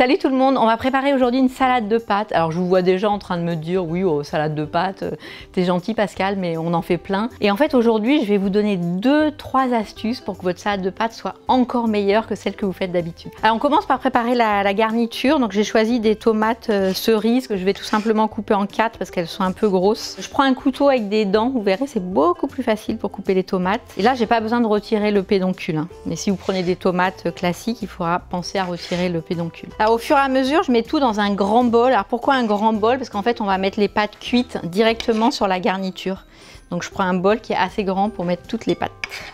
Salut tout le monde, on va préparer aujourd'hui une salade de pâtes. Alors je vous vois déjà en train de me dire oui, oh, salade de pâtes, t'es gentil Pascal, mais on en fait plein. Et en fait aujourd'hui je vais vous donner 2-3 astuces pour que votre salade de pâtes soit encore meilleure que celle que vous faites d'habitude. Alors on commence par préparer la garniture. Donc j'ai choisi des tomates cerises que je vais tout simplement couper en 4 parce qu'elles sont un peu grosses. Je prends un couteau avec des dents, vous verrez c'est beaucoup plus facile pour couper les tomates. Et là j'ai pas besoin de retirer le pédoncule, hein. Mais si vous prenez des tomates classiques, il faudra penser à retirer le pédoncule. Alors, au fur et à mesure, je mets tout dans un grand bol. Alors pourquoi un grand bol? Parce qu'en fait, on va mettre les pâtes cuites directement sur la garniture. Donc je prends un bol qui est assez grand pour mettre toutes les pâtes.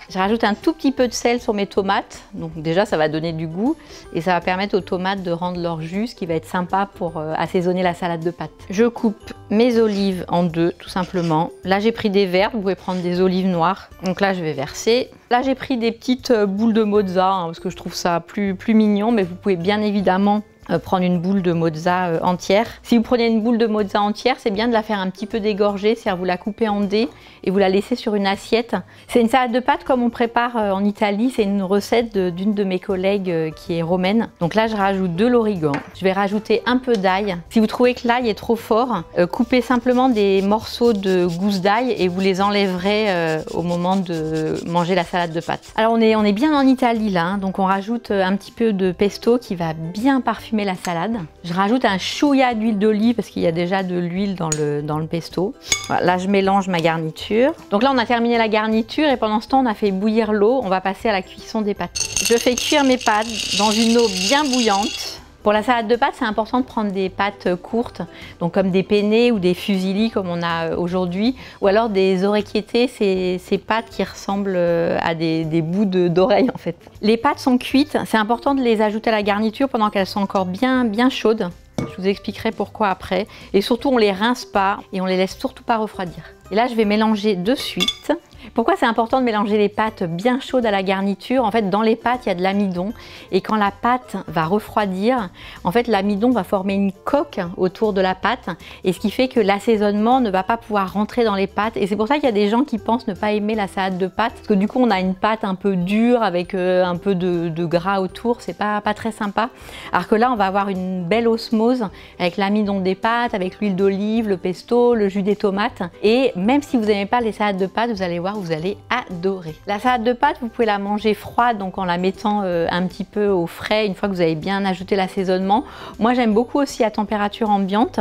Je rajoute un tout petit peu de sel sur mes tomates. Donc déjà, ça va donner du goût et ça va permettre aux tomates de rendre leur jus, ce qui va être sympa pour assaisonner la salade de pâtes. Je coupe mes olives en deux, tout simplement. Là, j'ai pris des vertes, vous pouvez prendre des olives noires. Donc là, je vais verser. Là, j'ai pris des petites boules de mozza, hein, parce que je trouve ça plus mignon, mais vous pouvez bien évidemment prendre une boule de mozza entière. Si vous prenez une boule de mozza entière, c'est bien de la faire un petit peu dégorger, c'est-à-dire vous la coupez en dés et vous la laissez sur une assiette. C'est une salade de pâtes comme on prépare en Italie, c'est une recette d'une de mes collègues qui est romaine. Donc là, je rajoute de l'origan, je vais rajouter un peu d'ail. Si vous trouvez que l'ail est trop fort, coupez simplement des morceaux de gousses d'ail et vous les enlèverez au moment de manger la salade de pâtes. Alors on est bien en Italie là, hein, donc on rajoute un petit peu de pesto qui va bien parfumer la salade. Je rajoute un chouïa d'huile d'olive parce qu'il y a déjà de l'huile dans le pesto. Voilà, là je mélange ma garniture. Donc là on a terminé la garniture et pendant ce temps on a fait bouillir l'eau. On va passer à la cuisson des pâtes. Je fais cuire mes pâtes dans une eau bien bouillante. Pour la salade de pâtes, c'est important de prendre des pâtes courtes, donc comme des penne ou des fusilli comme on a aujourd'hui, ou alors des orecchiette, ces pâtes qui ressemblent à des bouts d'oreilles en fait. Les pâtes sont cuites, c'est important de les ajouter à la garniture pendant qu'elles sont encore bien chaudes. Je vous expliquerai pourquoi après. Et surtout, on les rince pas et on les laisse surtout pas refroidir. Et là, je vais mélanger de suite. Pourquoi c'est important de mélanger les pâtes bien chaudes à la garniture? En fait, dans les pâtes, il y a de l'amidon. Et quand la pâte va refroidir, en fait, l'amidon va former une coque autour de la pâte. Et ce qui fait que l'assaisonnement ne va pas pouvoir rentrer dans les pâtes. Et c'est pour ça qu'il y a des gens qui pensent ne pas aimer la salade de pâtes. Parce que du coup, on a une pâte un peu dure avec un peu de gras autour. C'est pas très sympa. Alors que là, on va avoir une belle osmose avec l'amidon des pâtes, avec l'huile d'olive, le pesto, le jus des tomates. Et même si vous n'aimez pas les salades de pâtes, vous allez voir, vous allez adorer. La salade de pâtes, vous pouvez la manger froide, donc en la mettant un petit peu au frais, une fois que vous avez bien ajouté l'assaisonnement. Moi, j'aime beaucoup aussi à température ambiante.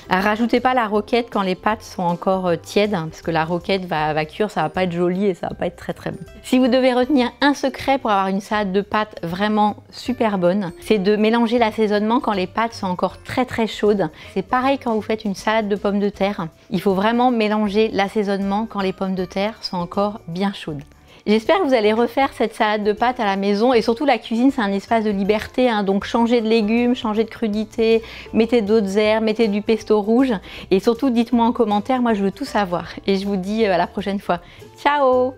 Rajoutez pas la roquette quand les pâtes sont encore tièdes, hein, parce que la roquette va cuire, ça va pas être joli et ça va pas être très bon. Si vous devez retenir un secret pour avoir une salade de pâtes vraiment super bonne, c'est de mélanger l'assaisonnement quand les pâtes sont encore très chaudes. C'est pareil quand vous faites une salade de pommes de terre. Il faut vraiment mélanger l'assaisonnement quand les pommes de terre sont encore bien chaudes. J'espère que vous allez refaire cette salade de pâtes à la maison et surtout la cuisine c'est un espace de liberté, hein, donc changez de légumes, changez de crudité, mettez d'autres herbes, mettez du pesto rouge et surtout dites-moi en commentaire, moi je veux tout savoir et je vous dis à la prochaine fois. Ciao!